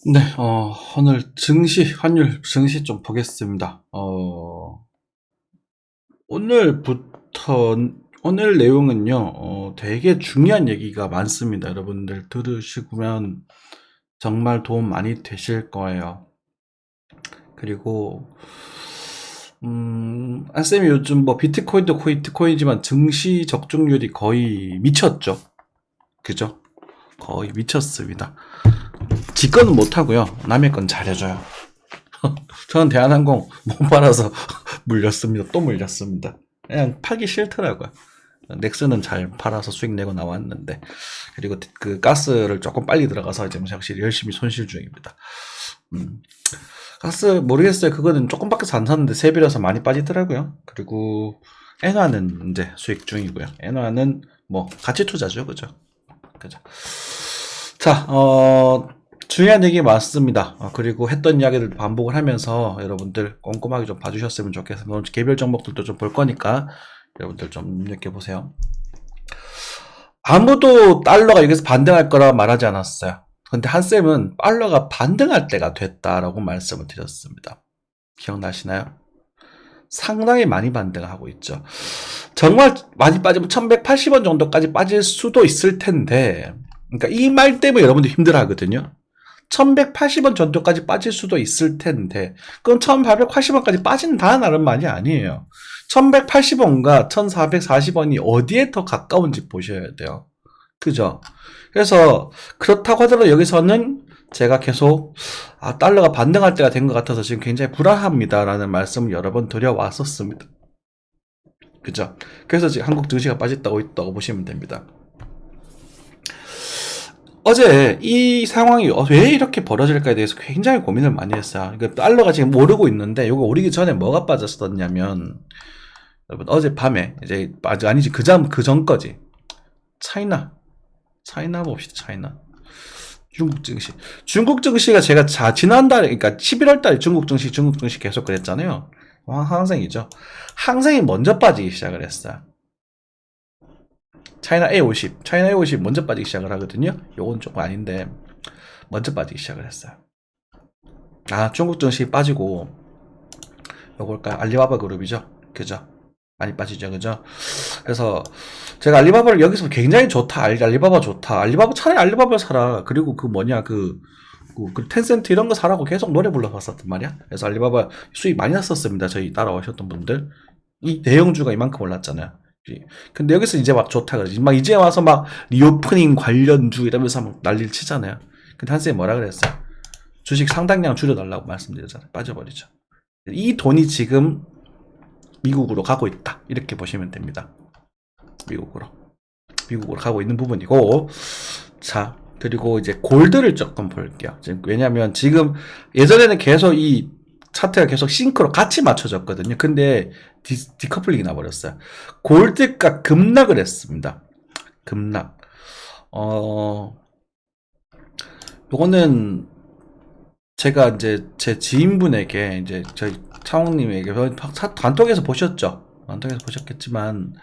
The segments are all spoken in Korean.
네, 오늘 환율 증시 좀 보겠습니다. 오늘부터, 오늘 내용은요, 되게 중요한 얘기가 많습니다. 여러분들 들으시면 정말 도움 많이 되실 거예요. 그리고, 쌤이 요즘 뭐 비트코인도 비트코인이지만 증시 적중률이 거의 미쳤죠. 그죠? 거의 미쳤습니다. 지 거는 못하고요. 남의 건 잘해줘요. 저는 대한항공 못 팔아서 물렸습니다. 또 물렸습니다. 그냥 팔기 싫더라고요. 넥슨은 잘 팔아서 수익 내고 나왔는데, 그리고 그 가스를 조금 빨리 들어가서 이제 확실히 열심히 손실 중입니다. 가스 모르겠어요. 그거는 조금밖에 안 샀는데 세비라서 많이 빠지더라고요. 그리고 엔화는 이제 수익 중이고요. 엔화는 뭐 가치 투자죠, 그죠? 그죠? 자, 중요한 얘기 맞습니다. 그리고 했던 이야기를 반복을 하면서 여러분들 꼼꼼하게 좀 봐주셨으면 좋겠습니다. 오늘 개별 종목들도 좀 볼 거니까 여러분들 좀 눈여겨보세요. 아무도 달러가 여기서 반등할 거라 말하지 않았어요. 근데 한쌤은 달러가 반등할 때가 됐다라고 말씀을 드렸습니다. 기억나시나요? 상당히 많이 반등하고 있죠. 정말 많이 빠지면 1180원 정도까지 빠질 수도 있을 텐데, 그러니까 이 말 때문에 여러분들 힘들어 하거든요. 1180원 정도까지 빠질 수도 있을 텐데, 그건 1880원까지 빠진다는 말이 아니에요. 1180원과 1440원이 어디에 더 가까운지 보셔야 돼요. 그죠? 그래서 그렇다고 하더라도 여기서는 제가 계속 달러가 반등할 때가 된 것 같아서 지금 굉장히 불안합니다라는 말씀을 여러 번 드려왔었습니다. 그죠? 그래서 지금 한국 증시가 빠졌다고 있다고 보시면 됩니다. 어제 이 상황이 왜 이렇게 벌어질까에 대해서 굉장히 고민을 많이 했어요. 그러니까 달러가 지금 오르고 있는데 이거 오르기 전에 뭐가 빠졌었냐면, 여러분 어제 밤에 이제 아니지 그 전 거지. 차이나 봅시다. 차이나. 중국 증시가 제가 지난달에, 그러니까 11월 달에 중국 증시 계속 그랬잖아요. 항생이죠. 항생이 먼저 빠지기 시작을 했어요. 차이나 A50 먼저 빠지기 시작을 하거든요. 요건 조금 아닌데, 먼저 빠지기 시작을 했어요. 중국 증시 빠지고, 요걸까요? 알리바바 그룹이죠. 그죠? 많이 빠지죠. 그죠? 그래서, 제가 알리바바를 여기서 굉장히 좋다. 알리바바 좋다. 차라리 알리바바 사라. 그리고 그 텐센트 이런 거 사라고 계속 노래 불러봤었단 말이야. 그래서 알리바바 수익 많이 났었습니다. 저희 따라오셨던 분들. 이 대형주가 이만큼 올랐잖아요. 근데 여기서 이제 막 좋다 그러지. 막 이제 와서 막 리오프닝 관련주 이러면서 막 난리를 치잖아요. 근데 한쌤이 뭐라 그랬어요? 주식 상당량 줄여달라고 말씀드렸잖아요. 빠져버리죠. 이 돈이 지금 미국으로 가고 있다. 이렇게 보시면 됩니다. 미국으로 가고 있는 부분이고, 자, 그리고 이제 골드를 조금 볼게요. 왜냐면 지금 예전에는 계속 이 차트가 계속 싱크로 같이 맞춰졌거든요. 근데 디커플링이 나버렸어요. 골드가 급락을 했습니다. 급락. 요거는 제가 이제 제 지인분에게, 이제 저희 차홍님에게 단톡에서 보셨죠? 단톡에서 보셨겠지만,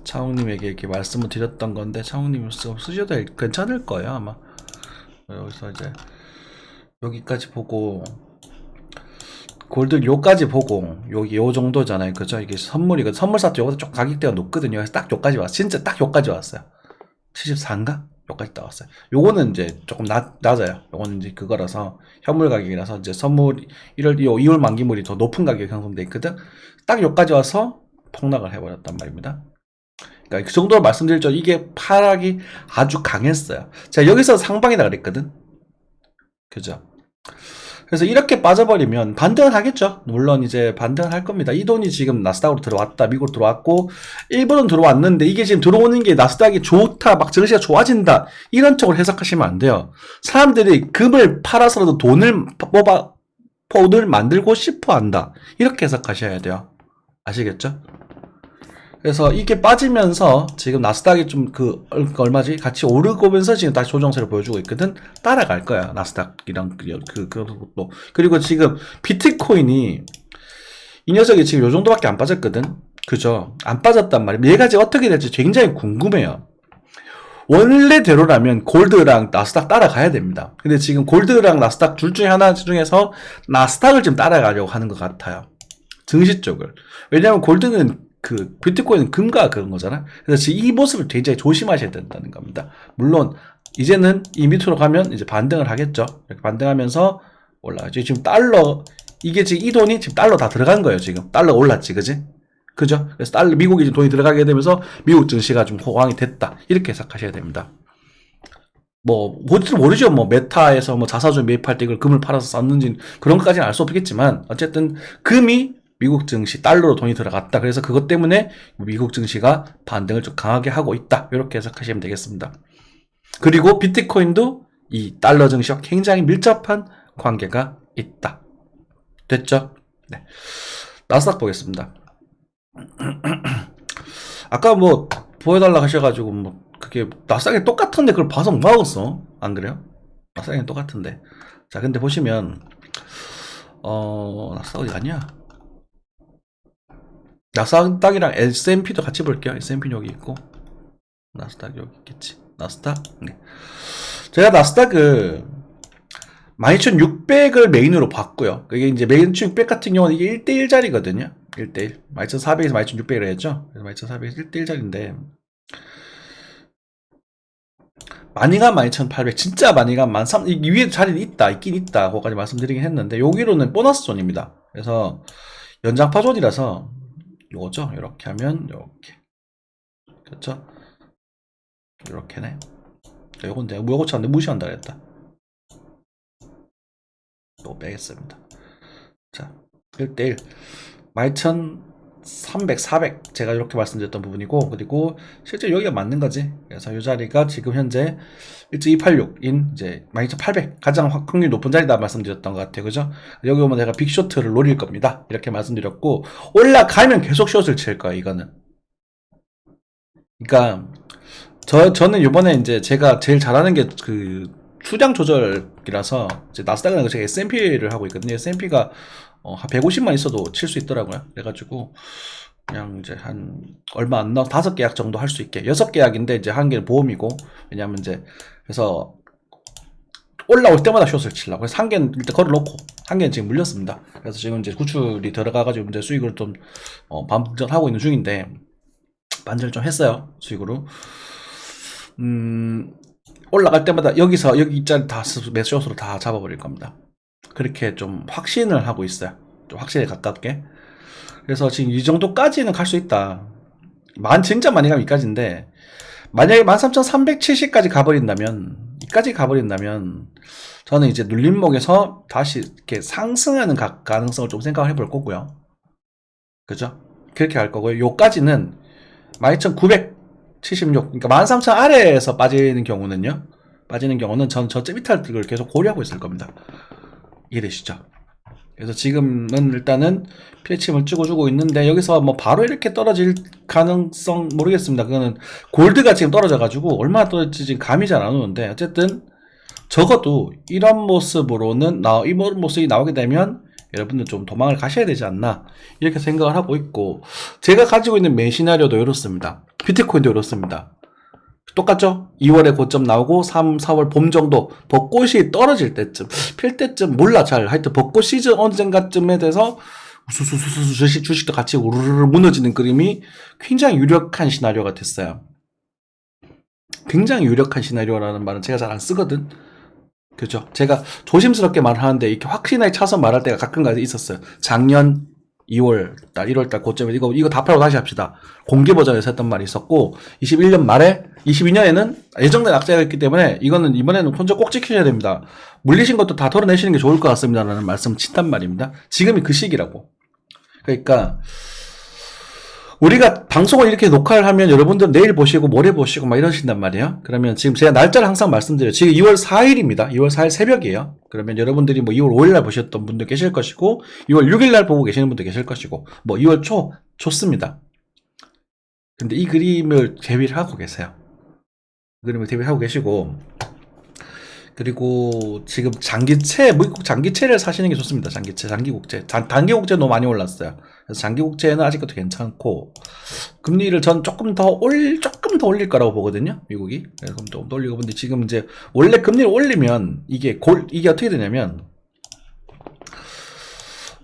차홍님에게 이렇게 말씀을 드렸던 건데, 차홍님 쓰셔도 괜찮을 거예요, 아마. 여기서 이제 여기까지 보고, 골드 요까지 보고, 여기 요 정도잖아요. 그죠? 이게 선물 사도 요보다 좀 가격대가 높거든요. 그래서 딱 요까지 왔어요. 진짜 딱 요까지 왔어요. 74인가? 요까지 나왔어요. 요거는 이제 조금 낮아요. 요거는 이제 그거라서, 현물 가격이라서, 이제 선물, 2월 만기물이 더 높은 가격이 형성돼 있거든? 딱 요까지 와서 폭락을 해버렸단 말입니다. 그러니까 그 정도로 말씀드렸죠. 이게 파락이 아주 강했어요. 자, 여기서 상방이다 그랬거든? 그죠? 그래서 이렇게 빠져버리면 반등은 하겠죠. 물론 이제 반등은 할 겁니다. 이 돈이 지금 나스닥으로 들어왔다, 미국으로 들어왔고, 일본은 들어왔는데 이게 지금 들어오는 게 나스닥이 좋다, 막 증시가 좋아진다, 이런 쪽으로 해석하시면 안 돼요. 사람들이 금을 팔아서라도 돈을 만들고 싶어 한다, 이렇게 해석하셔야 돼요. 아시겠죠? 그래서 이게 빠지면서 지금 나스닥이 좀 얼마지? 같이 오르고 오면서 지금 다시 조정세를 보여주고 있거든? 따라갈 거야, 나스닥이랑 그것도. 그리고 지금 비트코인이, 이 녀석이 지금 요 정도밖에 안 빠졌거든? 그죠? 안 빠졌단 말이야. 얘가 지금 어떻게 될지 굉장히 궁금해요. 원래대로라면 골드랑 나스닥 따라가야 됩니다. 근데 지금 골드랑 나스닥 둘 중에 하나 중에서 나스닥을 좀 따라가려고 하는 것 같아요. 증시 쪽을. 왜냐하면 골드는 그 비트코인은 금과 그런 거잖아. 그래서 지금 이 모습을 굉장히 조심하셔야 된다는 겁니다. 물론 이제는 이 밑으로 가면 이제 반등을 하겠죠. 이렇게 반등하면서 올라가죠. 지금 달러 이게 지금 이 돈이 지금 달러 다 들어간 거예요. 지금 달러가 올랐지, 그지? 그죠? 그래서 달러 미국이 지금 돈이 들어가게 되면서 미국 증시가 좀 호황이 됐다. 이렇게 해석하셔야 됩니다. 뭐 뭔지도 모르죠. 뭐 메타에서 뭐 자사주 매입할 때 이걸 금을 팔아서 쌌는지 그런 것까지는 알 수 없겠지만 어쨌든 금이 미국 증시 달러로 돈이 들어갔다. 그래서 그것 때문에 미국 증시가 반등을 좀 강하게 하고 있다. 이렇게 해석하시면 되겠습니다. 그리고 비트코인도 이 달러 증시와 굉장히 밀접한 관계가 있다. 됐죠? 네. 나스닥 보겠습니다. 아까 뭐 보여달라 하셔가지고 뭐 그게 나스닥이 똑같은데 그걸 봐서 못 먹었어. 안 그래요? 나스닥이 똑같은데. 자, 근데 보시면 나스닥 어디 갔냐? 나스닥이랑 S&P도 같이 볼게요. S&P 여기 있고 나스닥 여기 있겠지. 나스닥. 네. 제가 나스닥을 12,600을 메인으로 봤고요. 그게 이제 12,600 같은 경우는 이게 1대1 자리거든요. 1대1. 12,400에서 12,600을 했죠. 그래서 12,400에서 1대1 자리인데 많이 간 12,800, 진짜 많이 간 13,000, 이 위에 자리는 있긴 있다. 그거까지 말씀드리긴 했는데 여기로는 보너스 존입니다. 그래서 연장파 존이라서 요거죠. 이렇게 하면 이렇게. 그렇죠? 이렇게네. 요건 내가 요거쳤는데 무시한다 그랬다. 또 빼겠습니다. 자, 1대1 12,300, 400 제가 이렇게 말씀드렸던 부분이고, 그리고 실제 여기가 맞는 거지. 그래서 이 자리가 지금 현재 1.286인 이제 12,800 가장 확률이 높은 자리다 말씀드렸던 것 같아요. 그죠? 여기 오면 내가 빅쇼트를 노릴 겁니다. 이렇게 말씀드렸고, 올라가면 계속 숏을 칠 거예요. 이거는. 그러니까 저는 이번에 이제 제가 제일 잘하는 게 그 수량 조절이라서 이제 나스닥은 제가 S&P를 하고 있거든요. S&P가 한 150만 있어도 칠 수 있더라고요. 그래가지고 그냥 이제 한 얼마 안 나와 5계약 정도 할 수 있게 6계약인데 이제 한 개는 보험이고 왜냐면 이제 그래서 올라올 때마다 숏을 치려고 그래서 한 개는 일단 걸어놓고 한 개는 지금 물렸습니다. 그래서 지금 이제 구출이 들어가가지고 이제 수익을 좀 반전하고 있는 중인데 반전을 좀 했어요. 수익으로. 올라갈 때마다 여기서 여기 입자를 다 매수숏으로 다 잡아버릴 겁니다. 그렇게 좀 확신을 하고 있어요. 좀 확신에 가깝게. 그래서 지금 이 정도까지는 갈 수 있다. 진짜 많이 가면 이까지인데 만약에 13,370까지 가버린다면 이까지 가버린다면 저는 이제 눌림목에서 다시 이렇게 상승하는 가능성을 좀 생각을 해볼 거고요. 그죠? 그렇게 갈 거고요. 요까지는 12,976 그러니까 13,000 아래에서 빠지는 경우는 전 저점 이탈을 계속 고려하고 있을 겁니다. 이해되시죠? 그래서 지금은 일단은 피해침을 찍어주고 있는데 여기서 뭐 바로 이렇게 떨어질 가능성 모르겠습니다. 그거는 골드가 지금 떨어져가지고 얼마나 떨어질지 감이 잘 안 오는데 어쨌든 적어도 이런 모습으로는 이 모습이 나오게 되면 여러분들 좀 도망을 가셔야 되지 않나 이렇게 생각을 하고 있고 제가 가지고 있는 메인 시나리오도 이렇습니다. 비트코인도 이렇습니다. 똑같죠? 2월에 고점 나오고 3, 4월 봄 정도 벚꽃이 떨어질 때쯤 필 때쯤 몰라 잘 하여튼 벚꽃 시즌 언젠가쯤에 돼서 우수수수수 주식도 같이 우르르 무너지는 그림이 굉장히 유력한 시나리오가 됐어요. 굉장히 유력한 시나리오라는 말은 제가 잘 안 쓰거든. 그죠? 제가 조심스럽게 말하는데 이렇게 확신에 차서 말할 때가 가끔가다 있었어요. 작년 2월달, 1월달 고점에 이거 다 팔고 다시 합시다. 공개 버전에서 했던 말이 있었고 21년 말에 22년에는 예정된 악재가 있기 때문에 이거는 이번에는 혼자 꼭 지키셔야 됩니다. 물리신 것도 다 털어내시는 게 좋을 것 같습니다. 라는 말씀을 친단 말입니다. 지금이 그 시기라고. 그러니까 우리가 방송을 이렇게 녹화를 하면 여러분들 내일 보시고 모레 보시고 막 이러신단 말이에요. 그러면 지금 제가 날짜를 항상 말씀드려요. 지금 2월 4일입니다. 2월 4일 새벽이에요. 그러면 여러분들이 뭐 2월 5일 날 보셨던 분도 계실 것이고 2월 6일 날 보고 계시는 분도 계실 것이고 뭐 2월 초 좋습니다. 근데 이 그림을 대비를 하고 계세요. 그림을 대비를 하고 계시고 그리고 지금 장기채, 미국 장기채를 사시는 게 좋습니다. 장기채, 장기국채. 단기국채 너무 많이 올랐어요. 그래서 장기국채는 아직도 괜찮고, 금리를 전 조금 더 조금 더 올릴 거라고 보거든요, 미국이. 그래서 좀 더 올리고 근데 지금 이제 원래 금리를 올리면 이게 어떻게 되냐면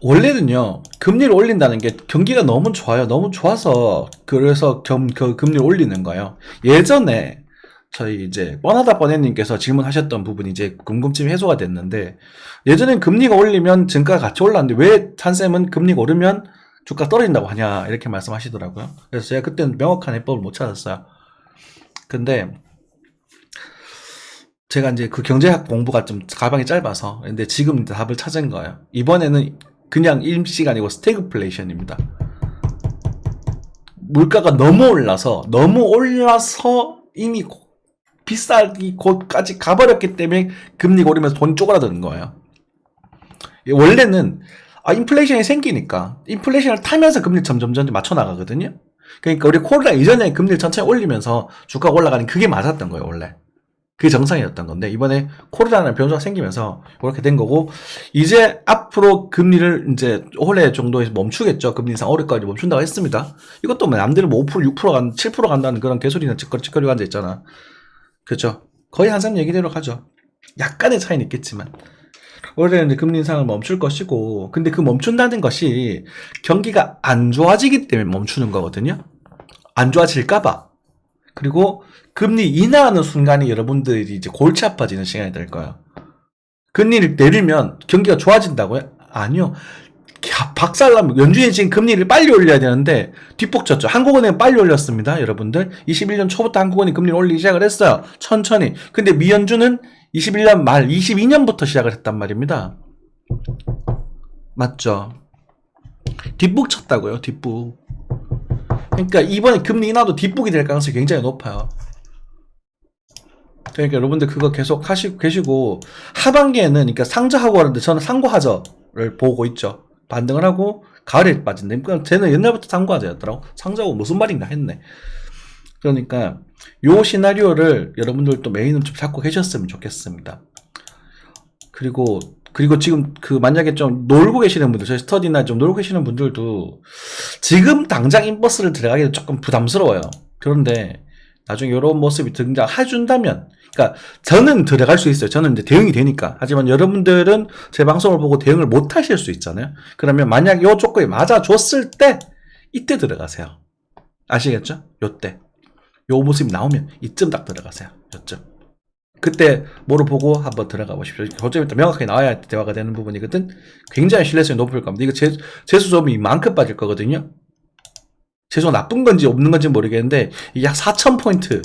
원래는요 금리를 올린다는 게 경기가 너무 좋아요, 너무 좋아서 그래서 그 금리를 올리는 거예요. 예전에 저희 이제 뻔하다 뻔해님께서 질문하셨던 부분이 이제 궁금증이 해소가 됐는데 예전엔 금리가 올리면 증가가 같이 올랐는데 왜 한쌤은 금리가 오르면 주가 떨어진다고 하냐 이렇게 말씀하시더라고요. 그래서 제가 그때는 명확한 해법을 못 찾았어요. 근데 제가 이제 그 경제학 공부가 좀 가방이 짧아서 근데 지금 답을 찾은 거예요. 이번에는 그냥 일시가 아니고 스태그플레이션입니다. 물가가 너무 올라서 이미 비싸기 곧까지 가버렸기 때문에 금리가 오르면서 돈이 쪼그라드는 거예요. 원래는 인플레이션이 생기니까 인플레이션을 타면서 금리를 점점 맞춰 나가거든요. 그러니까 우리 코로나 이전에 금리를 천천히 올리면서 주가가 올라가는 그게 맞았던 거예요, 원래. 그게 정상이었던 건데 이번에 코로나라는 변수가 생기면서 그렇게 된 거고 이제 앞으로 금리를 이제 올해 정도에서 멈추겠죠. 금리 인상 올해까지 멈춘다고 했습니다. 이것도 뭐 남들은 뭐 5%, 6%, 7% 간다는 그런 개소리나 찌꺼리가 앉아 있잖아. 그렇죠. 거의 한참 얘기대로 가죠. 약간의 차이는 있겠지만 올해는 이제 금리 인상을 멈출 것이고 근데 그 멈춘다는 것이 경기가 안 좋아지기 때문에 멈추는 거거든요. 안 좋아질까봐. 그리고 금리 인하하는 순간이 여러분들이 이제 골치 아파지는 시간이 될 거예요. 금리를 내리면 경기가 좋아진다고요? 아니요. 박살나면 연준이 지금 금리를 빨리 올려야 되는데 뒷북쳤죠. 한국은행 빨리 올렸습니다. 여러분들 21년 초부터 한국은행이 금리를 올리기 시작을 했어요. 천천히. 근데 미연준은 21년 말 22년부터 시작을 했단 말입니다. 맞죠? 뒷북쳤다고요. 뒷북. 그러니까 이번에 금리 인하도 뒷북이 될 가능성이 굉장히 높아요. 그러니까 여러분들 그거 계속 계시고 하반기에는 그러니까 상저하고 하는데 저는 상고하저를 보고 있죠. 반등을 하고 가을에 빠진다. 그러니까 쟤는 옛날부터 상고하저였더라고. 상저하고 무슨 말인가 했네. 그러니까 요 시나리오를 여러분들도 메인을 좀 잡고 계셨으면 좋겠습니다. 그리고 지금 만약에 좀 놀고 계시는 분들, 저희 스터디나 좀 놀고 계시는 분들도 지금 당장 인버스를 들어가기도 조금 부담스러워요. 그런데 나중에 이런 모습이 등장해준다면, 그러니까 저는 들어갈 수 있어요. 저는 이제 대응이 되니까. 하지만 여러분들은 제 방송을 보고 대응을 못 하실 수 있잖아요. 그러면 만약 요 조건이 맞아줬을 때 이때 들어가세요. 아시겠죠? 요때. 요 모습이 나오면 이쯤 딱 들어가세요. 요쯤. 그때 뭐를 보고 한번 들어가 보십시오. 거점이 또 명확하게 나와야 대화가 되는 부분이거든. 굉장히 신뢰성이 높을 겁니다. 이거 재수점이 이만큼 빠질 거거든요. 재수가 나쁜 건지 없는 건지 모르겠는데 이게 약 4,000포인트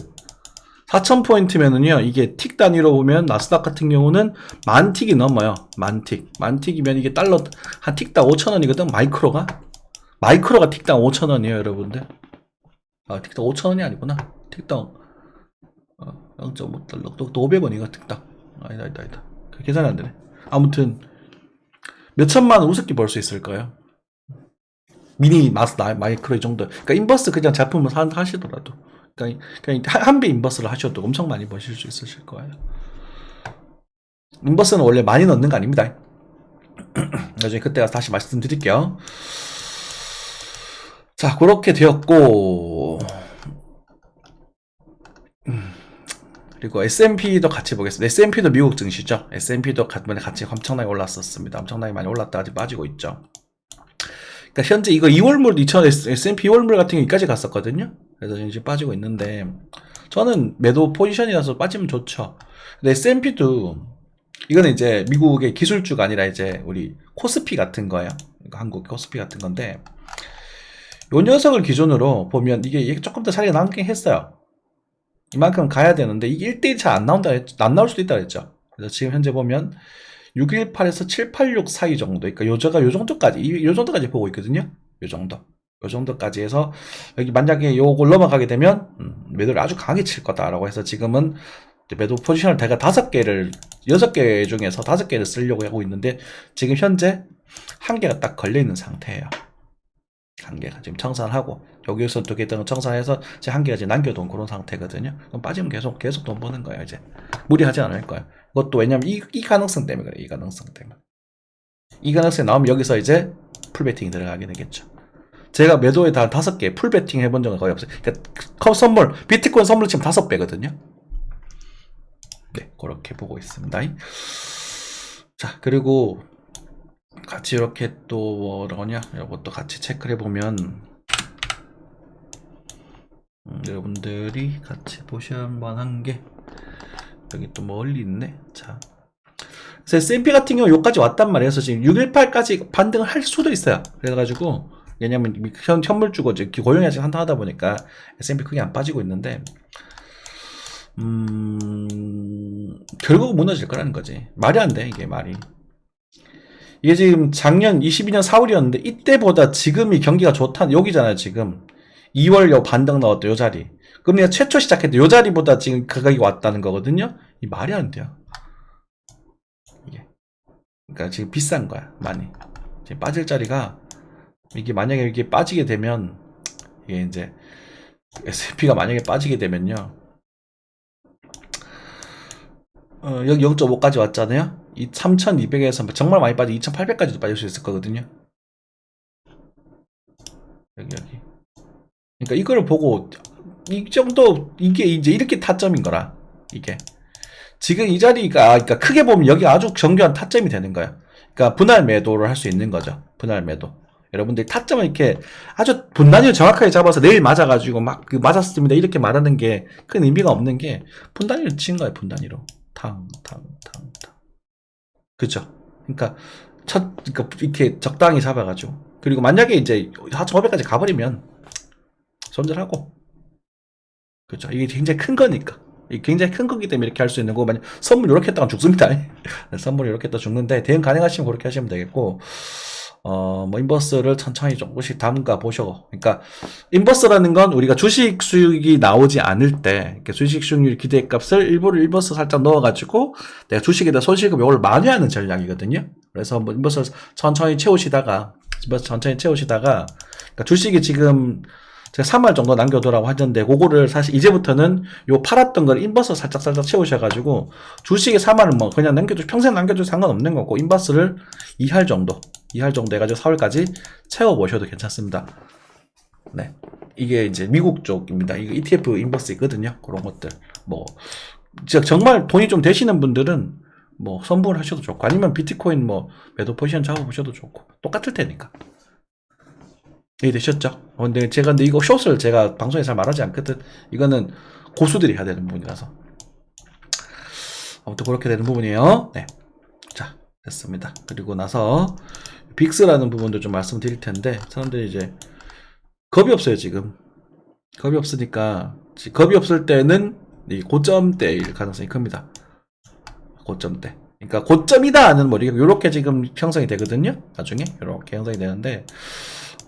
4,000포인트면은요 이게 틱 단위로 보면 나스닥 같은 경우는 만 틱이 넘어요. 만 틱이면 이게 달러 한 틱당 5,000원이거든. 마이크로가 틱당 5,000원이에요 여러분들. 틱당 5,000원이 아니구나. 틱당 0.5달러 또 500원이가 틱당. 아니다 계산이 안 되네. 아무튼 몇천만 원 우습게 벌 수 있을 거예요. 미니 마이크로 이 정도. 그러니까 인버스 그냥 제품을 하시더라도 그러니까 한 배 인버스를 하셔도 엄청 많이 버실 수 있으실 거예요. 인버스는 원래 많이 넣는 거 아닙니다. 나중에 그때 가서 다시 말씀드릴게요. 자, 그렇게 되었고 그리고 S&P도 같이 보겠습니다. S&P도 미국 증시죠. S&P도 같이 엄청나게 올랐었습니다. 엄청나게 많이 올랐다가 아직 빠지고 있죠. 그러니까 현재 이거 2월물 S&P 2월물 같은 게 여기까지 갔었거든요. 그래서 지금 빠지고 있는데 저는 매도 포지션이라서 빠지면 좋죠. 근데 S&P도 이거는 이제 미국의 기술주가 아니라 이제 우리 코스피 같은 거예요. 그러니까 한국 코스피 같은 건데 요 녀석을 기준으로 보면 이게 조금 더 자리가 남긴 했어요. 이만큼 가야 되는데 이게 1대1 잘 안 나올 수도 있다 그랬죠. 그래서 지금 현재 보면 618에서 786 사이 정도. 그러니까 요 정도까지 보고 있거든요. 요 정도까지 해서 여기 만약에 요걸 넘어가게 되면 매도를 아주 강하게 칠 거다라고 해서 지금은 매도 포지션을 제가 6개 중에서 5개를 쓰려고 하고 있는데 지금 현재 1개가 딱 걸려 있는 상태예요. 1개가 지금 청산을 하고 여기서 2개 등 청산해서 이제 1개가 지금 남겨둔 그런 상태거든요. 그럼 빠지면 계속 돈 버는 거예요. 이제 무리하지 않을 거예요. 그것도 왜냐면 이 가능성 때문에 그래요. 이 가능성이 나오면 여기서 이제 풀베팅이 들어가게 되겠죠. 제가 매도에 다 5개 풀 베팅 해본 적은 거의 없어요. 그러니까 선물, 비트코인 선물 치면 5배거든요. 네, 그렇게 보고 있습니다. 자, 그리고 같이 이렇게 또 뭐냐, 이것도 같이 체크를 해보면 여러분들이 같이 보셔야 만한 게 여기 또 멀리 있네. 자, 그래서 S&P 같은 경우 여기까지 왔단 말이에요. 그래서 지금 618까지 반등을 할 수도 있어요. 그래가지고 왜냐면 현물 주고 고용이 아직 한탄하다 보니까 S&P 크게 안 빠지고 있는데 결국 무너질 거라는 거지. 말이 안 돼, 이게 말이. 이게 지금 작년 22년 4월이었는데 이때보다 지금이 경기가 좋다. 여기잖아요, 지금. 2월 요 반등 나왔다, 요 자리. 그럼 내가 최초 시작했을 때 요 자리보다 지금 가격이 왔다는 거거든요. 이 말이 안 돼요. 이게. 그러니까 지금 비싼 거야, 많이. 지금 빠질 자리가 이게 만약에 이게 빠지게 되면 이게 이제 S&P가 만약에 빠지게 되면요. 여기 0.5까지 왔잖아요. 이 3,200에서 정말 많이 빠져 2,800까지도 빠질 수 있을 거거든요. 여기. 그러니까 이거를 보고 이 정도 이게 이제 이렇게 타점인 거라. 이게 지금 이 자리가 그러니까 크게 보면 여기 아주 정교한 타점이 되는 거야. 그러니까 분할 매도를 할 수 있는 거죠. 분할 매도. 여러분들이 타점을 이렇게 아주 분단위를 정확하게 잡아서 내일 맞아가지고 막 맞았습니다 이렇게 말하는 게 큰 의미가 없는 게 분단위로 친 거예요. 분단위로 탕. 그죠? 그러니까 그러니까 이렇게 적당히 잡아가지고 그리고 만약에 이제 4,500까지 가버리면 손절하고 그렇죠. 이게 굉장히 큰 거니까 이게 굉장히 큰 거기 때문에 이렇게 할 수 있는 거고 만약 선물 이렇게 했다가 죽습니다. 선물 이렇게 했다가 죽는데 대응 가능하시면 그렇게 하시면 되겠고 뭐 인버스를 천천히 조금씩 담가 보셔. 그러니까 인버스라는 건 우리가 주식 수익이 나오지 않을 때 주식 수익률 기대값을 일부러 인버스 살짝 넣어가지고 내가 주식에 대한 손실금 요걸 만회하는 전략이거든요. 그래서 뭐 인버스 천천히 채우시다가 그러니까 주식이 지금 제가 3할 정도 남겨두라고 하던데 그거를 사실 이제부터는 요 팔았던 걸 인버스 살짝 채우셔가지고 주식에 3할은 뭐 그냥 평생 남겨도 상관없는 거고 인버스를 2할 정도 해가지고 4월까지 채워보셔도 괜찮습니다. 네, 이게 이제 미국 쪽입니다. 이거 ETF 인버스 있거든요. 그런 것들 뭐 정말 돈이 좀 되시는 분들은 뭐 선분을 하셔도 좋고 아니면 비트코인 뭐 매도 포지션 잡아보셔도 좋고 똑같을 테니까. 이해되셨죠? 근데 이거 숏을 제가 방송에 잘 말하지 않거든. 이거는 고수들이 해야 되는 부분이라서. 아무튼 그렇게 되는 부분이에요. 네. 자, 됐습니다. 그리고 나서 빅스라는 부분도 좀 말씀드릴 텐데 사람들이 이제 겁이 없어요, 지금. 겁이 없으니까 겁이 없을 때는 이 고점대일 가능성이 큽니다. 고점대. 그러니까 고점이다 하는 뭐 이렇게 지금 형성이 되거든요. 나중에 이렇게 형성이 되는데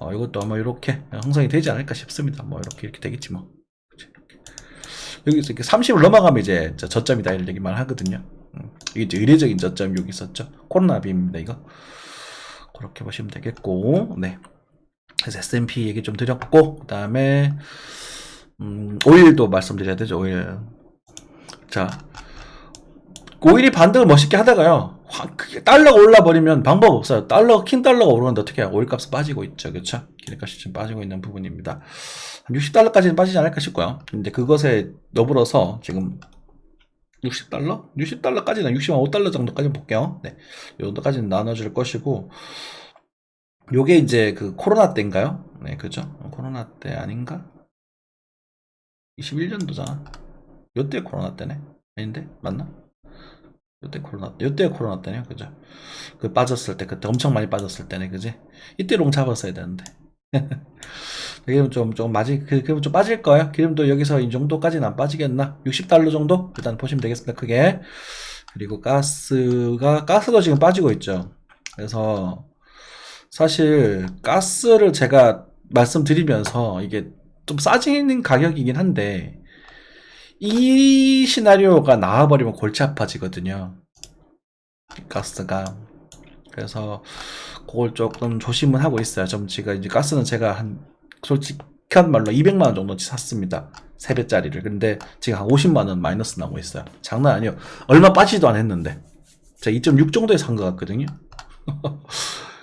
이것도 아마 이렇게 형성이 되지 않을까 싶습니다. 뭐 이렇게 되겠지 뭐. 여기서 이렇게 30을 넘어가면 이제 저점이다 이런 얘기만 하거든요. 이게 이제 의례적인 저점 여기 있었죠. 코로나 빔입니다 이거. 그렇게 보시면 되겠고, 네. 그래서 S&P 얘기 좀 드렸고, 그 다음에 오일도 말씀드려야 되죠. 오일. 자, 오일이 반등을 멋있게 하다가요. 달러가 올라버리면 방법 없어요. 킹 달러가 오르는데 어떻게 해요? 오일값은 빠지고 있죠. 그렇죠? 기름값이 지금 빠지고 있는 부분입니다. 한 60달러까지는 빠지지 않을까 싶고요. 근데 그것에 더불어서 지금 60달러? 60달러까지는 65달러 정도까지 볼게요. 네. 이 정도까지는 나눠줄 것이고, 요게 이제 그 코로나 때인가요? 네, 그죠? 코로나 때 아닌가? 21년도잖아. 요때 코로나 때네? 아닌데? 맞나? 요때 코로나 때네요. 그죠? 그 빠졌을 때, 그때 엄청 많이 빠졌을 때네. 그지? 이때 롱 잡았어야 되는데. 기름 좀 기름 좀 빠질 거예요. 기름도 여기서 이 정도까지는 안 빠지겠나? 60달러 정도? 일단 보시면 되겠습니다. 크게. 그리고 가스도 지금 빠지고 있죠. 그래서 사실 가스를 제가 말씀드리면서 이게 좀 싸지는 가격이긴 한데 이 시나리오가 나와버리면 골치 아파지거든요. 가스가. 그래서 그걸 조금 조심은 하고 있어요. 제가 이제 가스는 제가 솔직한 말로 200만원 정도 샀습니다. 3배짜리를. 근데 지금 한 50만원 마이너스 나고 있어요. 장난 아니에요. 얼마 빠지도 안 했는데. 제가 2.6 정도에 산 것 같거든요.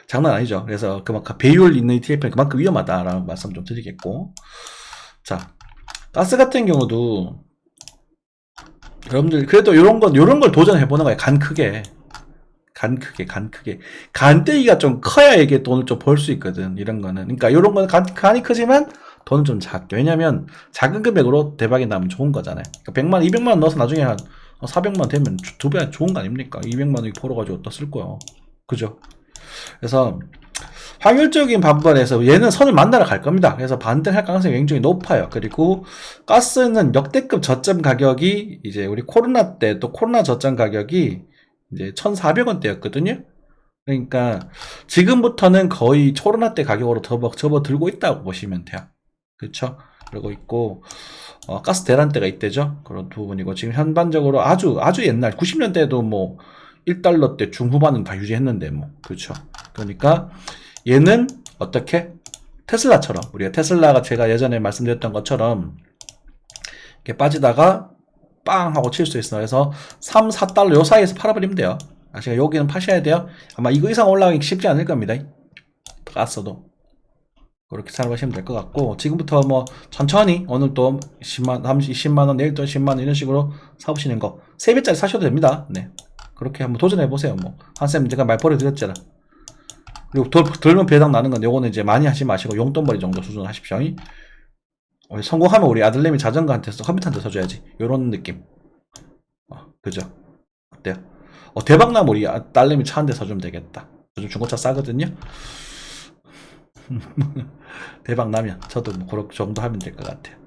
장난 아니죠. 그래서 그만큼 배율 있는 ETF는 그만큼 위험하다라는 말씀 좀 드리겠고. 자, 가스 같은 경우도 여러분들 그래도 요런 걸 도전해보는 거예요. 간 크게. 간대기가 좀 커야 이게 돈을 좀 벌 수 있거든. 이런 거는. 그러니까 요런 거는 간이 크지만 돈은 좀 작게. 왜냐면 작은 금액으로 대박이 나면 좋은 거잖아요. 그러니까 100만, 200만 원 넣어서 나중에 한 400만 되면 두 배 좋은 거 아닙니까? 200만 원 벌어가지고 어디다 쓸 거야. 그죠? 그래서 확률적인 반발에서 얘는 선을 만나러 갈 겁니다. 그래서 반등할 가능성이 굉장히 높아요. 그리고 가스는 역대급 저점 가격이 이제 우리 코로나 때 또 코로나 저점 가격이 이제 1,400원대였거든요. 그러니까 지금부터는 거의 코로나 때 가격으로 접어들고 있다고 보시면 돼요. 그렇죠? 그러고 있고 가스 대란대가 있대죠. 그런 부분이고 지금 현반적으로 아주 옛날 90년대에도 뭐 1달러대 중후반은 다 유지했는데 뭐 그렇죠. 그러니까 얘는 어떻게 테슬라처럼 우리가 테슬라가 제가 예전에 말씀드렸던 것처럼 이렇게 빠지다가 빵 하고 칠 수 있어요. 그래서 3, 4달러 요 사이에서 팔아버리면 돼요. 아시가 여기는 파셔야 돼요. 아마 이거 이상 올라가기 쉽지 않을 겁니다. 갔어도 그렇게 생각하시면 될 것 같고 지금부터 뭐 천천히 오늘 또 10만, 30, 20만원 내일 또 10만원 이런 식으로 사보시는 거 3배짜리 사셔도 됩니다. 네, 그렇게 한번 도전해보세요. 뭐 한쌤 제가 말버려 드렸잖아. 그리고 덜면 배당 나는 건데 요거는 이제 많이 하지 마시고 용돈벌이 정도 수준 하십시오. 성공하면 우리 아들내미 자전거한테서 컴퓨터한테 사줘야지. 요런 느낌. 그죠? 어때요? 대박나면 우리 딸내미 차 한 대 사주면 되겠다. 요즘 중고차 싸거든요. 대박나면 저도 뭐 그런 정도 하면 될 것 같아요.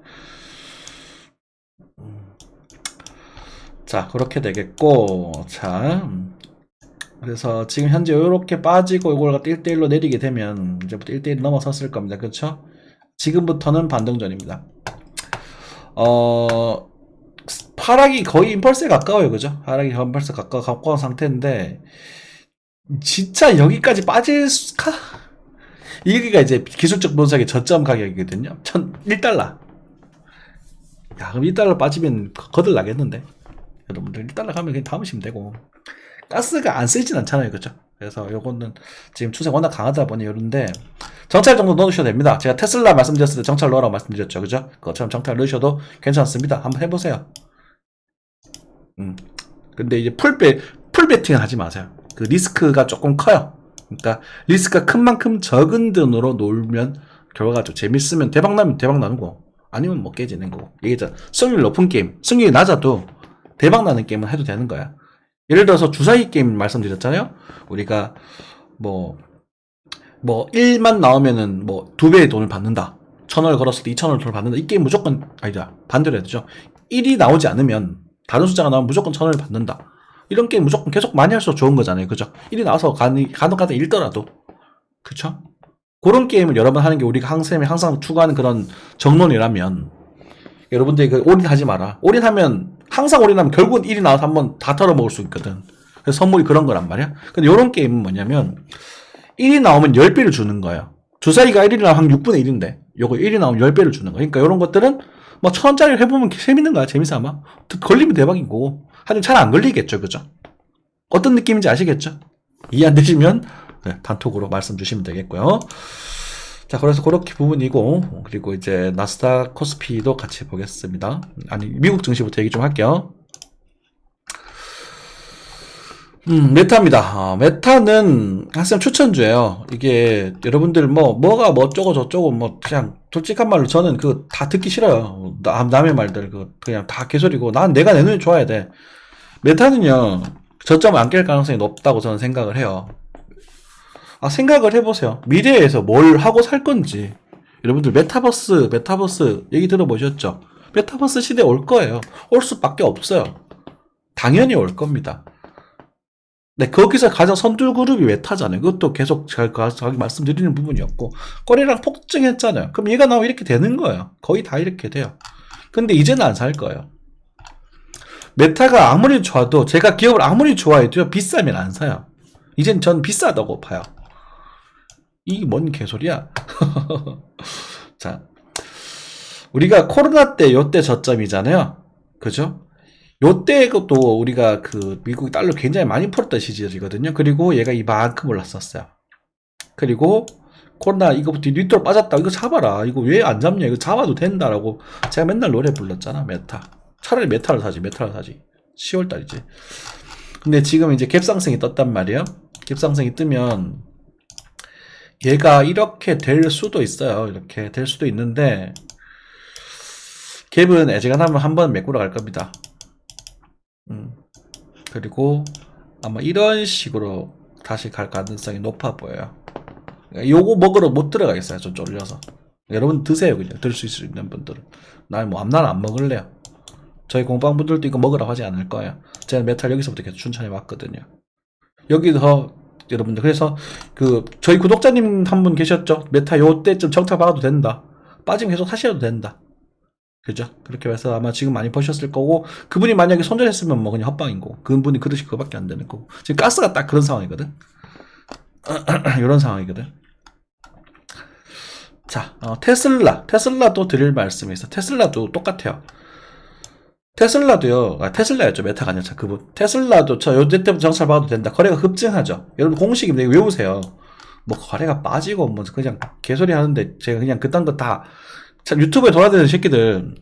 자, 그렇게 되겠고, 자, 그래서 지금 현재 이렇게 빠지고 이걸 갖다 1대1로 내리게 되면 이제부터 1대1 넘어섰을 겁니다. 그렇죠? 지금부터는 반등전입니다. 하락이 거의 임펄스에 가까워요. 그죠? 하락이 임펄스에 가까운 상태인데 진짜 여기까지 빠질까? 여기가 이제 기술적 분석의 저점 가격이거든요. 1달러. 야, 그럼 1달러 빠지면 거들 나겠는데. 여러분들 1달러 가면 그냥 담으시면 되고. 가스가 안 쓰이진 않잖아요. 그죠? 그래서 요거는 지금 추세 워낙 강하다 보니 이런데 정찰 정도 넣으셔도 됩니다. 제가 테슬라 말씀드렸을 때 정찰 넣으라고 말씀드렸죠. 그죠? 그것처럼 정찰 넣으셔도 괜찮습니다. 한번 해보세요. 근데 이제 풀 베팅은 하지 마세요. 그 리스크가 조금 커요. 그러니까 리스크가 큰 만큼 적은 돈으로 놀면 결과가 좀 재밌으면 대박 나면 대박 나는 거. 아니면 뭐 깨지는 거고. 얘기했잖아. 승률 높은 게임, 승률이 낮아도 대박 나는 게임은 해도 되는 거야. 예를 들어서 주사위 게임 말씀드렸잖아요. 우리가 뭐 1만 나오면은 뭐 2배의 돈을 받는다. 1,000원을 걸었을 때 2,000원을 돈을 받는다. 이 게임 무조건 아니다. 반대로 해야 되죠. 1이 나오지 않으면 다른 숫자가 나오면 무조건 1,000원을 받는다. 이런 게임 무조건 계속 많이 할수록 좋은 거잖아요. 그죠? 1이 나와서 간혹가다 잃더라도. 그쵸? 그런 게임을 여러 번 하는 게 우리가 항상 추구하는 그런 정론이라면 여러분들이 그 올인하지 마라. 올인하면 항상 올인하면 결국은 1이 나와서 한번 다 털어먹을 수 있거든. 그래서 선물이 그런 거란 말이야. 근데 이런 게임은 뭐냐면 1이 나오면 10배를 주는 거예요. 주사위가 1이 나오면 한 6분의 1인데 요거 1이 나오면 10배를 주는 거예요. 그러니까 이런 것들은 뭐 1,000원짜리 해보면 재밌는 거야. 재미삼아. 걸리면 대박인 거고. 하여튼 잘 안 걸리겠죠. 그죠? 어떤 느낌인지 아시겠죠? 이해 안 되시면 네, 단톡으로 말씀 주시면 되겠고요. 자, 그래서 그렇게 부분이고, 그리고 이제 나스닥 코스피도 같이 보겠습니다. 아니, 미국 증시부터 얘기 좀 할게요. 메타입니다. 메타는 항상 추천주예요. 이게 여러분들 뭐가 어쩌고 저쩌고 뭐 그냥 솔직한 말로 저는 그 다 듣기 싫어요. 남의 말들 그냥 다 개소리고 난 내가 내 눈이 좋아야 돼. 메타는요 저점을 안 깰 가능성이 높다고 저는 생각을 해요. 생각을 해보세요. 미래에서 뭘 하고 살 건지. 여러분들 메타버스 얘기 들어보셨죠? 메타버스 시대 올 거예요. 올 수밖에 없어요. 당연히 올 겁니다. 네, 거기서 가장 선두 그룹이 메타잖아요. 그것도 계속 제가 말씀드리는 부분이었고, 거래량 폭증했잖아요. 그럼 얘가 나오면 이렇게 되는 거예요. 거의 다 이렇게 돼요. 근데 이제는 안 살 거예요. 메타가 아무리 좋아도, 제가 기업을 아무리 좋아해도 비싸면 안 사요. 이젠 전 비싸다고 봐요. 이게 뭔 개소리야? 자, 우리가 코로나 때 요때 저점이잖아요. 그죠? 요때도 우리가 그 미국 달러 굉장히 많이 풀었던 시절이거든요. 그리고 얘가 이만큼 올랐었어요. 그리고 코로나 이거부터 밑으로 빠졌다. 이거 잡아라. 이거 왜 안 잡냐? 이거 잡아도 된다라고 제가 맨날 노래 불렀잖아. 메타. 차라리 메타를 사지. 10월달이지. 근데 지금 이제 갭상승이 떴단 말이에요. 갭상승이 뜨면 얘가 이렇게 될 수도 있어요. 이렇게 될 수도 있는데 갭은 애지간하면 한번 메꾸러 갈 겁니다. 그리고 아마 이런 식으로 다시 갈 가능성이 높아 보여요. 요거 먹으러 못 들어가겠어요. 좀 쫄려서. 여러분 드세요. 그냥 들 수 있는 분들은. 나는 안 먹을래요. 저희 공방분들도 이거 먹으라고 하지 않을 거예요. 제가 메탈 여기서부터 계속 춘천해 왔거든요. 여기서 여러분들 그래서 저희 구독자님 한 분 계셨죠? 메타 요때쯤 정타 박아도 된다. 빠지면 계속 사셔도 된다. 그죠? 그렇게 해서 아마 지금 많이 버셨을 거고, 그분이 만약에 손절했으면 뭐 그냥 헛방인 거고, 그분이 그릇이 그거밖에 안 되는 거고. 지금 가스가 딱 그런 상황이거든. 이런 상황이거든. 자, 테슬라도 드릴 말씀이 있어. 테슬라도 똑같아요. 테슬라였죠. 메타가 아니라 그분. 테슬라도 요때부터 정찰 봐도 된다. 거래가 급증하죠. 여러분 공식인데 외우세요. 뭐 거래가 빠지고 뭐 그냥 개소리 하는데 제가 그냥 그딴 거 다 유튜브에 돌아다니는 새끼들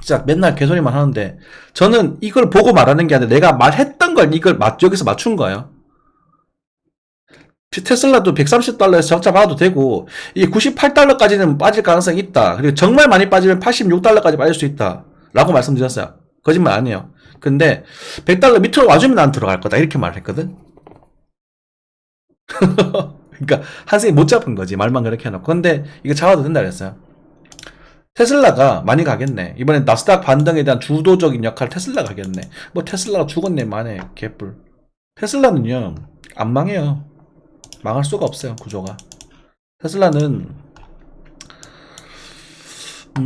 진짜 맨날 개소리만 하는데 저는 이걸 보고 말하는 게 아니라 내가 말했던 걸 이걸 여기서 맞춘 거예요. 테슬라도 130달러에서 정차 봐도 되고 이게 98달러까지는 빠질 가능성이 있다. 그리고 정말 많이 빠지면 86달러까지 빠질 수 있다. 라고 말씀드렸어요. 거짓말 아니에요. 근데 100달러 밑으로 와주면 난 들어갈 거다. 이렇게 말을 했거든. 그러니까 한승이 못 잡은 거지. 말만 그렇게 해놓고. 근데 이거 잡아도 된다 그랬어요. 테슬라가 많이 가겠네. 이번에 나스닥 반등에 대한 주도적인 역할 테슬라가 하겠네. 뭐 테슬라가 죽었네 만에 개뿔. 테슬라는요 안 망해요. 망할 수가 없어요. 구조가. 테슬라는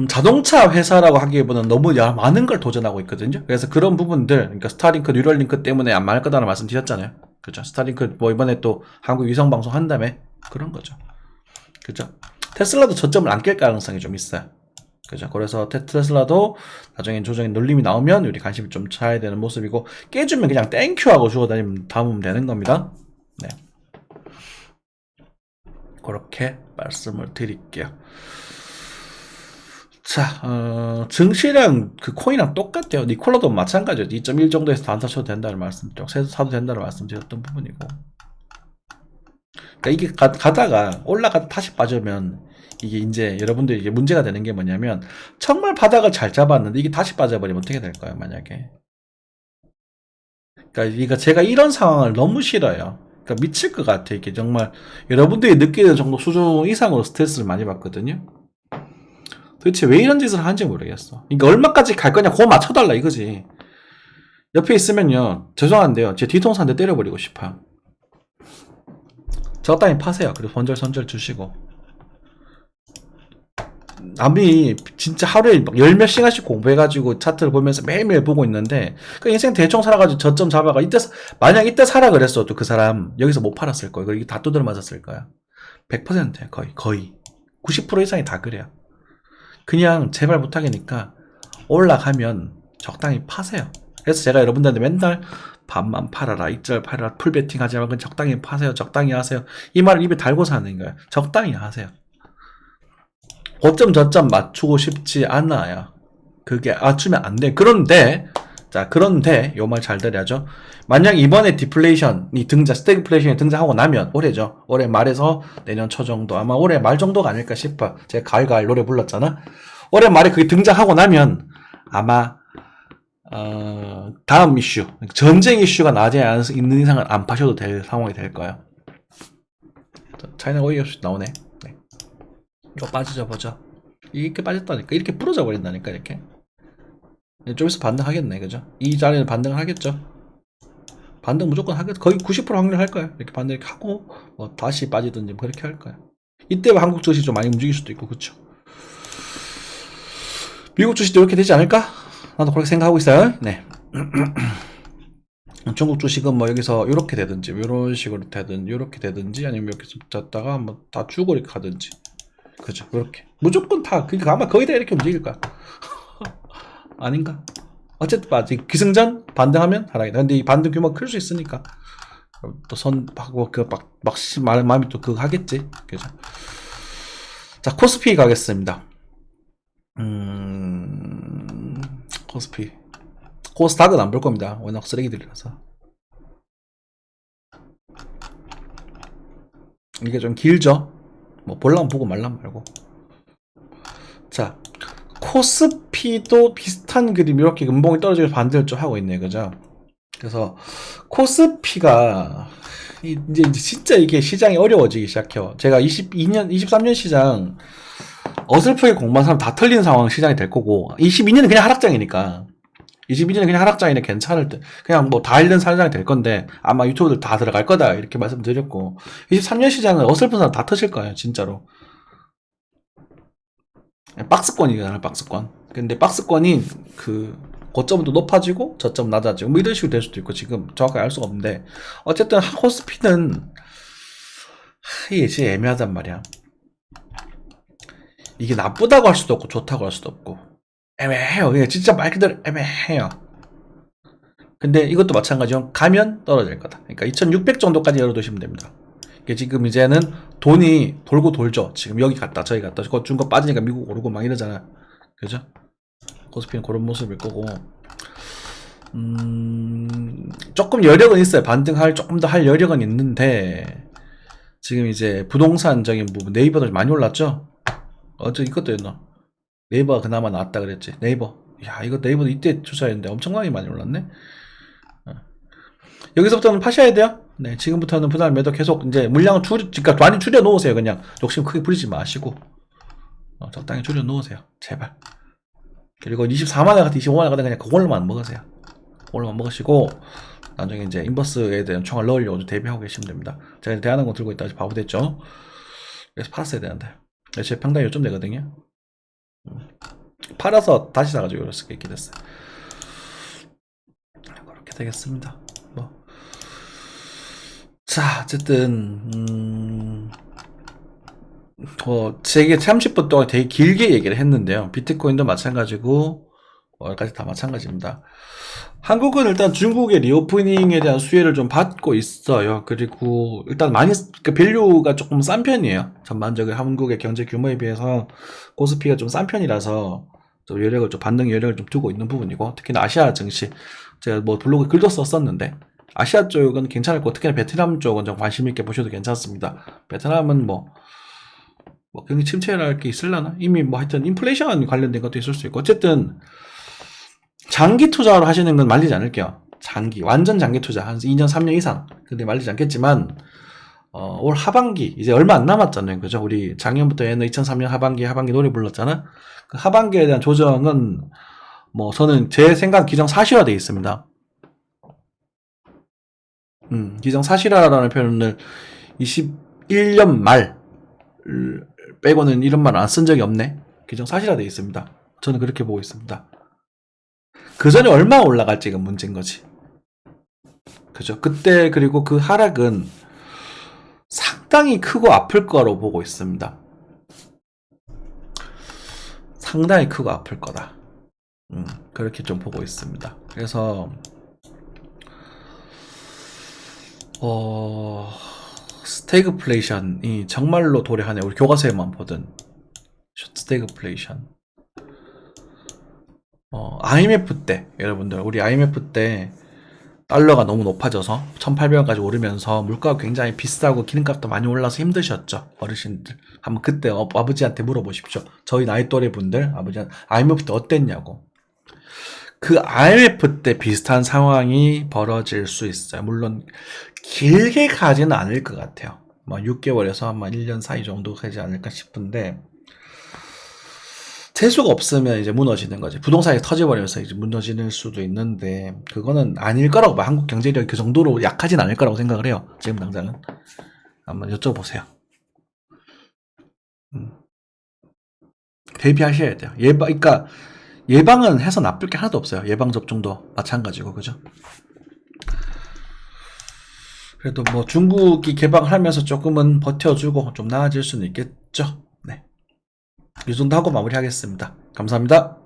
자동차 회사라고 하기보다는 너무 많은 걸 도전하고 있거든요. 그래서 그런 부분들, 그러니까 스타링크, 뉴럴링크 때문에 안 망할 거다라는 말씀 드렸잖아요. 그죠? 스타링크 뭐 이번에 또 한국 위성 방송 한 다음에 그런 거죠. 그죠? 테슬라도 저점을 안 깰 가능성이 좀 있어요. 그죠? 그래서 테슬라도 나중에 조정의 눌림이 나오면 우리 관심을 좀 차야 되는 모습이고 깨주면 그냥 땡큐 하고 주워 담으면 되는 겁니다. 네. 그렇게 말씀을 드릴게요. 자, 증시랑 그 코인이랑 똑같아요. 니콜라도 마찬가지죠. 2.1 정도에서 단타 쳐도 된다는 말씀드렸고, 사도 된다는 말씀드렸던 부분이고. 그러니까 이게 가다가 올라가다 다시 빠지면 이게 이제 여러분들이 이게 문제가 되는 게 뭐냐면 정말 바닥을 잘 잡았는데 이게 다시 빠져버리면 어떻게 될까요? 만약에. 그러니까 제가 이런 상황을 너무 싫어요. 그러니까 미칠 것 같아. 이게 정말 여러분들이 느끼는 정도 수준 이상으로 스트레스를 많이 받거든요. 도대체 왜 이런 짓을 하는지 모르겠어. 그러니까 얼마까지 갈 거냐 그거 맞춰달라 이거지. 옆에 있으면요 죄송한데요 제 뒤통수 한 대 때려버리고 싶어요. 적당히 파세요. 그리고 손절 주시고 남이 진짜 하루에 막 열 몇 시간씩 공부해가지고 차트를 보면서 매일매일 보고 있는데 그 인생 대충 살아가지고 저점 잡아가 만약 이때 사라 그랬어도 그 사람 여기서 못 팔았을 거예요. 그리고 다 두드려 맞았을 거야. 100%예요. 거의 90% 이상이 다 그래요. 그냥 제발 부탁이니까 올라가면 적당히 파세요. 그래서 제가 여러분들한테 맨날 반만 팔아라, 익절 팔아라, 풀베팅 하지 말고 적당히 파세요, 적당히 하세요. 이 말을 입에 달고 사는 거예요. 적당히 하세요. 고점 저점 맞추고 싶지 않아요. 그게 맞추면 안 돼. 그런데 요 말 잘 들어야죠. 만약 이번에 디플레이션이 스태그플레이션이 등장하고 나면 올해죠. 올해 말에서 내년 초 정도 아마 올해 말 정도가 아닐까 싶어. 제가 가을 노래 불렀잖아. 올해 말에 그게 등장하고 나면 아마 다음 이슈 전쟁 이슈가 나지 있는 이상은 안 파셔도 될 상황이 될 거예요. 차이나 오일 나오네. 네. 이거 빠지죠 보죠. 이렇게 빠졌다니까 이렇게 부러져 버린다니까 이렇게. 좀 있어 반등하겠네, 그죠? 이 자리는 반등을 하겠죠. 반등 무조건 하겠죠. 거의 90% 확률 할 거예요. 이렇게 반등 이렇게 하고 뭐 다시 빠지든지 그렇게 할 거예요. 이때 한국 주식 좀 많이 움직일 수도 있고, 그렇죠? 미국 주식도 이렇게 되지 않을까? 나도 그렇게 생각하고 있어요. 네. 중국 주식은 뭐 여기서 이렇게 되든지, 이런 식으로 되든, 이렇게 되든지, 아니면 이렇게 잡다가 뭐 다 주고 이렇게 가든지, 그죠? 이렇게 무조건 다 그러니까 아마 거의 다 이렇게 움직일 거야. 아닌가? 어쨌든 기승전 반등하면 하락이다. 근데 이 반등 규모가 클 수 있으니까 또 선하고 마음이 또 그거 하겠지. 그죠? 자, 코스피 가겠습니다. 코스피. 코스닥은 안 볼 겁니다. 워낙 쓰레기들이라서. 이게 좀 길죠? 뭐, 볼라면 보고 말라면 말고. 자, 코스피도 비슷한 그림, 이렇게 음봉이 떨어지면서 반대를 좀 하고 있네요. 그죠? 그래서, 코스피가, 이제 진짜 이게 시장이 어려워지기 시작해요. 제가 23년 시장, 어설프게 공부한 사람 다 털리는 상황 시장이 될 거고, 22년은 그냥 하락장이니까, 22년은 그냥 하락장이니 괜찮을 때, 그냥 뭐 다 잃는 사장이 될 건데, 아마 유튜브들 다 들어갈 거다, 이렇게 말씀드렸고, 23년 시장은 어설픈 사람 다 터질 거예요, 진짜로. 박스권이잖아요, 박스권. 근데 박스권이 고점도 높아지고, 저점 낮아지고, 뭐 이런 식으로 될 수도 있고, 지금 정확하게 알 수가 없는데, 어쨌든 코스피는, 이게 진짜 애매하단 말이야. 이게 나쁘다고 할 수도 없고, 좋다고 할 수도 없고, 애매해요. 그냥 진짜 말 그대로 애매해요. 근데 이것도 마찬가지로 가면 떨어질 거다. 그러니까 2600 정도까지 열어두시면 됩니다. 이게 지금 이제는 돈이 돌고 돌죠. 지금 여기 갔다 저기 갔다 중국 빠지니까 미국 오르고 막 이러잖아. 그죠? 코스피는 그런 모습일 거고, 조금 여력은 있어요. 반등할 조금 더 할 여력은 있는데, 지금 이제 부동산적인 부분, 네이버도 많이 올랐죠? 어제 이것도 했나? 네이버가 그나마 나왔다 그랬지. 네이버. 야, 이거 네이버도 이때 투자했는데 엄청나게 많이 올랐네. 여기서부터는 파셔야 돼요. 네, 지금부터는 분할 매도 계속 이제 물량을 그러니까 많이 줄여 놓으세요. 그냥 욕심 크게 부리지 마시고 적당히 줄여 놓으세요. 제발. 그리고 24만원 같은 25만원 같은 그냥 그걸로만 먹으세요. 그걸로만 먹으시고 나중에 이제 인버스에 대한 총알 넣으려고 대비하고 계시면 됩니다. 제가 대한항공 들고 있다 바보 됐죠. 그래서 팔았어야 되는데 제 평당이 요점 되거든요. 팔아서 다시 사가지고 이렇게 됐어요. 그렇게 되겠습니다. 뭐. 자, 어쨌든 제게 30분 동안 되게 길게 얘기를 했는데요. 비트코인도 마찬가지고 여기까지 다 마찬가지입니다. 한국은 일단 중국의 리오프닝에 대한 수혜를 좀 받고 있어요. 그리고 일단 많이 밸류가 조금 싼 편이에요. 전반적으로 한국의 경제 규모에 비해서 코스피가 좀 싼 편이라서 좀 여력을 좀 반등 여력을 좀 두고 있는 부분이고, 특히나 아시아 증시 제가 뭐 블로그에 글도 썼었는데 아시아 쪽은 괜찮을 거고, 특히나 베트남 쪽은 좀 관심 있게 보셔도 괜찮습니다. 베트남은 뭐 경기 침체랄 게 있을라나? 이미 뭐 하여튼 인플레이션 관련된 것도 있을 수 있고, 어쨌든 장기 투자로 하시는 건 말리지 않을게요. 완전 장기 투자 한 2년 3년 이상 근데 말리지 않겠지만, 올 하반기 이제 얼마 안 남았잖아요. 그죠? 우리 작년부터 2003년 하반기 노래 불렀잖아. 그 하반기에 대한 조정은 뭐 저는 제 생각 기정사실화되어 있습니다. 기정사실화라는 표현을 21년 말 빼고는 이런 말 안 쓴 적이 없네. 기정사실화되어 있습니다. 저는 그렇게 보고 있습니다. 그 전에 얼마 올라갈지가 문제인 거지. 그죠? 그때 그리고 그 하락은 상당히 크고 아플 거로 보고 있습니다. 상당히 크고 아플 거다. 그렇게 좀 보고 있습니다. 그래서 스태그플레이션이 정말로 도래하네. 우리 교과서에만 보던 스태그플레이션. IMF 때 여러분들, 우리 IMF 때 달러가 너무 높아져서 1800원까지 오르면서 물가가 굉장히 비싸고 기름값도 많이 올라서 힘드셨죠. 어르신들 한번 그때 아버지한테 물어보십시오. 저희 나이 또래 분들 아버지한테 IMF 때 어땠냐고. 그 IMF 때 비슷한 상황이 벌어질 수 있어요. 물론 길게 가지는 않을 것 같아요. 뭐 6개월에서 한 1년 사이 정도 가지 않을까 싶은데, 재수가 없으면 이제 무너지는 거지. 부동산이 터져버려서 이제 무너지는 수도 있는데, 그거는 아닐 거라고 봐. 한국 경제력이 그 정도로 약하진 않을 거라고 생각을 해요. 지금 당장은. 한번 여쭤보세요. 대비하셔야 돼요. 그러니까 예방은 해서 나쁠 게 하나도 없어요. 예방접종도 마찬가지고, 그죠? 그래도 뭐 중국이 개방하면서 조금은 버텨주고 좀 나아질 수는 있겠죠. 네. 이 정도 하고 마무리하겠습니다. 감사합니다.